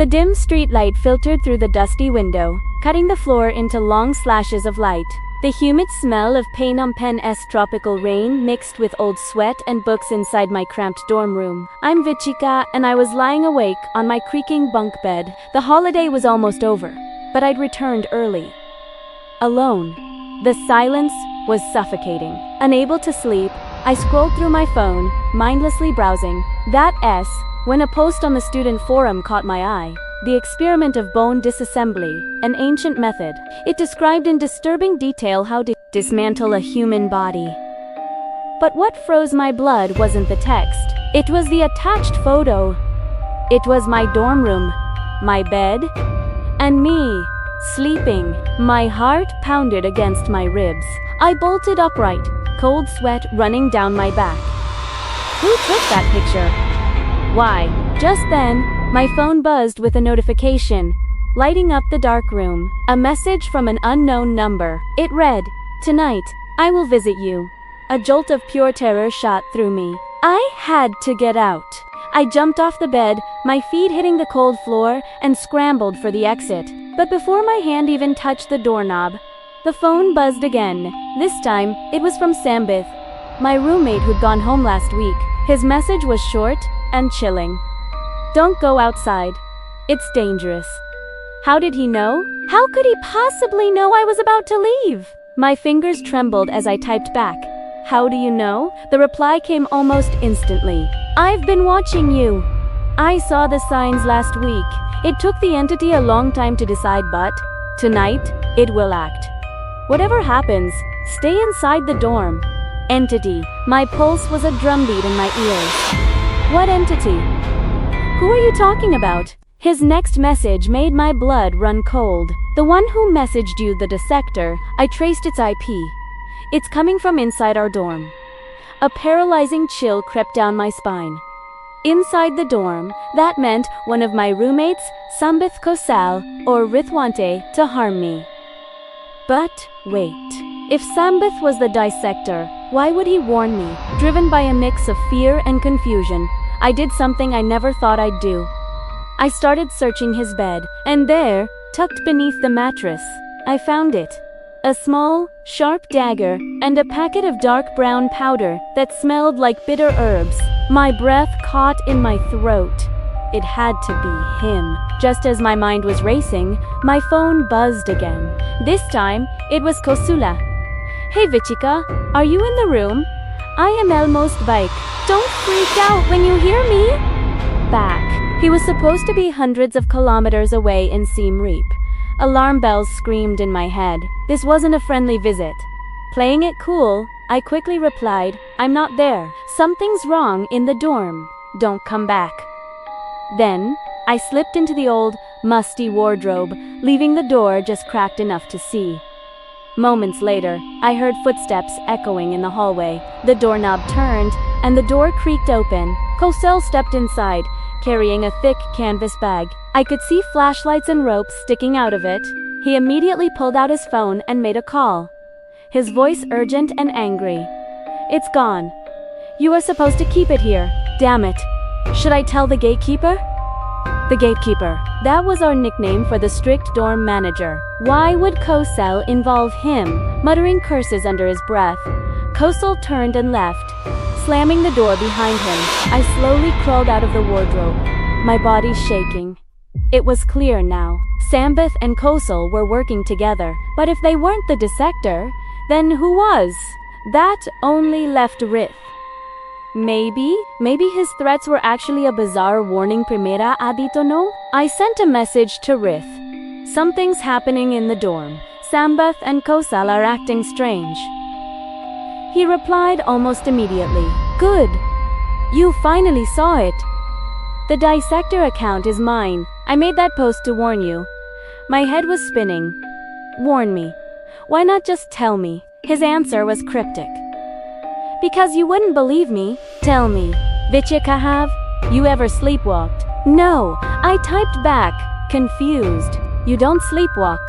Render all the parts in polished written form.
The dim street light filtered through the dusty window, cutting the floor into long slashes of light. The humid smell of Phnom Penh's tropical rain mixed with old sweat and books inside my cramped dorm room. I'm Vichika, and I was lying awake on my creaking bunk bed. The holiday was almost over, but I'd returned early. Alone. The silence was suffocating. Unable to sleep, I scrolled through my phone, mindlessly browsing. When a post on the student forum caught my eye. The experiment of bone disassembly, an ancient method. It described in disturbing detail how to dismantle a human body. But what froze my blood wasn't the text. It was the attached photo. It was my dorm room, my bed, and me, sleeping. My heart pounded against my ribs. I bolted upright, cold sweat running down my back. Who took that picture? Why? Just then, my phone buzzed with a notification, lighting up the dark room. A message from an unknown number. It read, "Tonight, I will visit you." A jolt of pure terror shot through me. I had to get out. I jumped off the bed, my feet hitting the cold floor, and scrambled for the exit. But before my hand even touched the doorknob, the phone buzzed again. This time, it was from Sambith, my roommate who'd gone home last week. His message was short and chilling. "Don't go outside. It's dangerous." How did he know? How could he possibly know I was about to leave? My fingers trembled as I typed back. "How do you know?" The reply came almost instantly. "I've been watching you. I saw the signs last week. It took the entity a long time to decide, but tonight, it will act. Whatever happens, stay inside the dorm." Entity. My pulse was a drumbeat in my ears. What entity? Who are you talking about? His next message made my blood run cold. "The one who messaged you, the dissector." I traced its IP. "It's coming from inside our dorm." A paralyzing chill crept down my spine. Inside the dorm, that meant one of my roommates, Sambith Kosal, or Rithwante, to harm me. But wait. If Sambith was the dissector, why would he warn me? Driven by a mix of fear and confusion, I did something I never thought I'd do. I started searching his bed, and there, tucked beneath the mattress, I found it. A small, sharp dagger, and a packet of dark brown powder that smelled like bitter herbs. My breath caught in my throat. It had to be him. Just as my mind was racing, my phone buzzed again. This time, it was Kosula. "Hey Vichika, are you in the room? I am almost back. Don't freak out when you hear me." Back. He was supposed to be hundreds of kilometers away in Siem Reap. Alarm bells screamed in my head. This wasn't a friendly visit. Playing it cool, I quickly replied, "I'm not there. Something's wrong in the dorm. Don't come back." Then, I slipped into the old, musty wardrobe, leaving the door just cracked enough to see. Moments later, I heard footsteps echoing in the hallway. The doorknob turned, and the door creaked open. Kosel stepped inside, carrying a thick canvas bag. I could see flashlights and ropes sticking out of it. He immediately pulled out his phone and made a call. His voice urgent and angry. "It's gone. You are supposed to keep it here. Damn it. Should I tell the gatekeeper?" The gatekeeper. That was our nickname for the strict dorm manager. Why would Kosel involve him? Muttering curses under his breath, Kosel turned and left, slamming the door behind him. I slowly crawled out of the wardrobe, my body shaking. It was clear now. Sambith and Kosel were working together, but if they weren't the dissector, then who was? That only left Rith. Maybe his threats were actually a bizarre warning. Primera aditono? I sent a message to Rith. "Something's happening in the dorm. Sambith and Kosal are acting strange." He replied almost immediately. "Good. You finally saw it. The dissector account is mine. I made that post to warn you." My head was spinning. "Warn me? Why not just tell me?" His answer was cryptic. "Because you wouldn't believe me. Tell me, Vichika, have you ever sleepwalked?" "No," I typed back, confused. "You don't sleepwalk.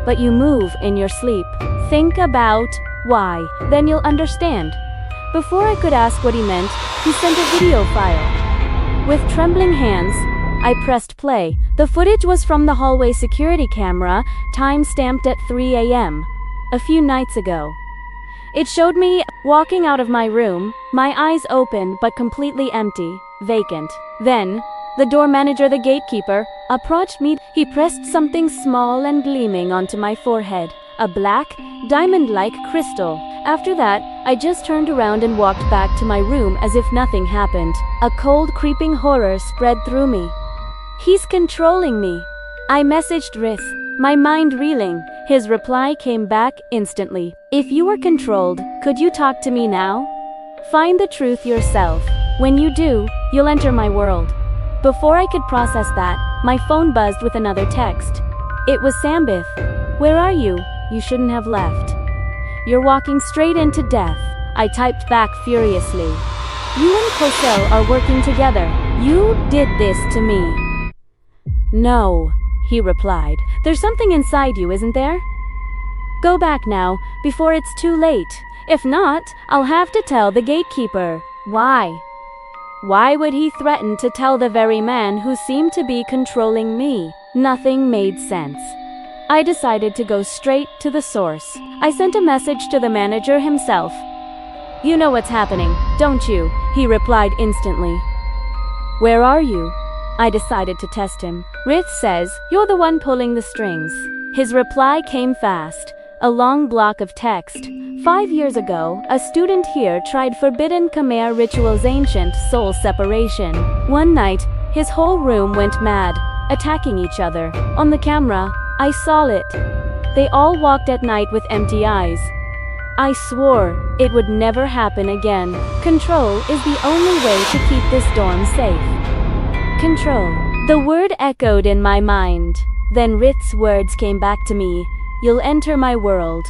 But you move in your sleep. Think about why, then you'll understand." Before I could ask what he meant, he sent a video file. With trembling hands, I pressed play. The footage was from the hallway security camera, time-stamped at 3 a.m. a few nights ago. It showed me walking out of my room, my eyes open but completely empty, vacant. Then, the door manager, the gatekeeper, approached me. He pressed something small and gleaming onto my forehead, a black, diamond-like crystal. After that, I just turned around and walked back to my room as if nothing happened. A cold, creeping horror spread through me. He's controlling me. I messaged Rith, my mind reeling. His reply came back instantly. If you were controlled, could you talk to me now? Find the truth yourself. When you do, you'll enter my world. Before I could process that, my phone buzzed with another text. It was Sambith. Where are you? You shouldn't have left. You're walking straight into death. I typed back furiously. You and Kosel are working together. You did this to me. No, he replied. There's something inside you, isn't there? Go back now, before it's too late. If not, I'll have to tell the gatekeeper. Why? Why would he threaten to tell the very man who seemed to be controlling me? Nothing made sense. I decided to go straight to the source. I sent a message to the manager himself. You know what's happening, don't you? He replied instantly. Where are you? I decided to test him. Rith says, you're the one pulling the strings. His reply came fast. A long block of text. 5 years ago, a student here tried forbidden Khmer rituals, ancient soul separation. One night, his whole room went mad, attacking each other. On the camera, I saw it. They all walked at night with empty eyes. I swore it would never happen again. Control is the only way to keep this dorm safe. Control. The word echoed in my mind. Then Rith's words came back to me. You'll enter my world.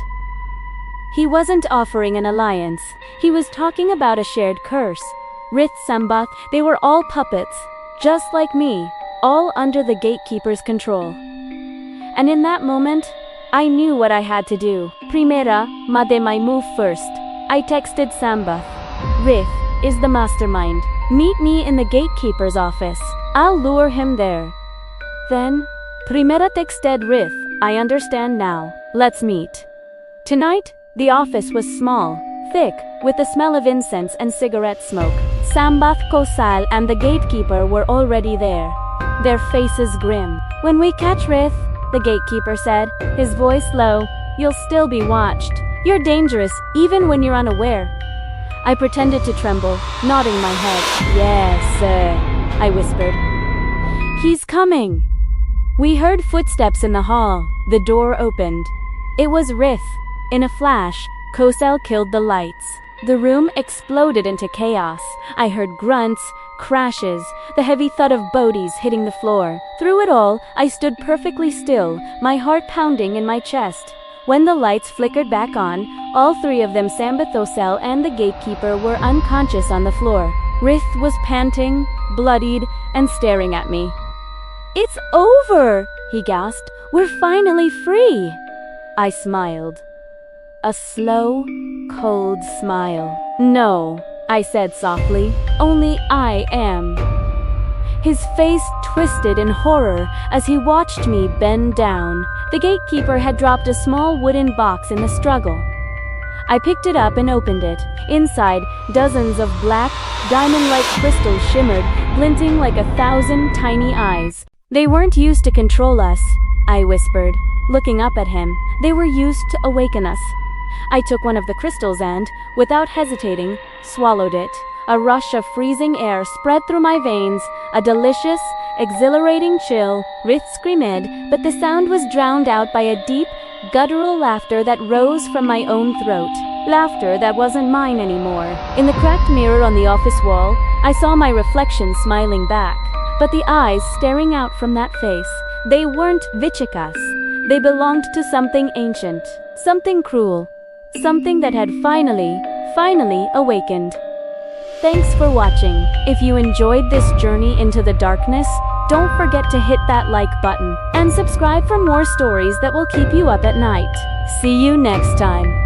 He wasn't offering an alliance. He was talking about a shared curse. Rith, Sambath, they were all puppets, just like me, all under the gatekeeper's control. And in that moment, I knew what I had to do. Primera, made my move first. I texted Sambath. Rith is the mastermind. Meet me in the gatekeeper's office. I'll lure him there. Then, Primera texted Rith. I understand now. Let's meet. Tonight, the office was small, thick, with the smell of incense and cigarette smoke. Sambath, Kosal, and the gatekeeper were already there, their faces grim. When we catch Rith, the gatekeeper said, his voice low, you'll still be watched. You're dangerous, even when you're unaware. I pretended to tremble, nodding my head. Yes, sir, I whispered. He's coming. We heard footsteps in the hall. The door opened. It was Rith. In a flash, Kosel killed the lights. The room exploded into chaos. I heard grunts, crashes, the heavy thud of bodies hitting the floor. Through it all, I stood perfectly still, my heart pounding in my chest. When the lights flickered back on, all three of them, Sambath, Kosel, and the gatekeeper, were unconscious on the floor. Rith was panting, bloodied, and staring at me. It's over, he gasped. We're finally free. I smiled. A slow, cold smile. No, I said softly. Only I am. His face twisted in horror as he watched me bend down. The gatekeeper had dropped a small wooden box in the struggle. I picked it up and opened it. Inside, dozens of black, diamond-like crystals shimmered, glinting like 1,000 tiny eyes. They weren't used to control us, I whispered, looking up at him. They were used to awaken us. I took one of the crystals and, without hesitating, swallowed it. A rush of freezing air spread through my veins, a delicious, exhilarating chill. Rith screamed, but the sound was drowned out by a deep, guttural laughter that rose from my own throat. Laughter that wasn't mine anymore. In the cracked mirror on the office wall, I saw my reflection smiling back. But the eyes staring out from that face, they weren't Vichikas. They belonged to something ancient, something cruel, something that had finally awakened. Thanks for watching. If you enjoyed this journey into the darkness, don't forget to hit that like button and subscribe for more stories that will keep you up at night. See you next time.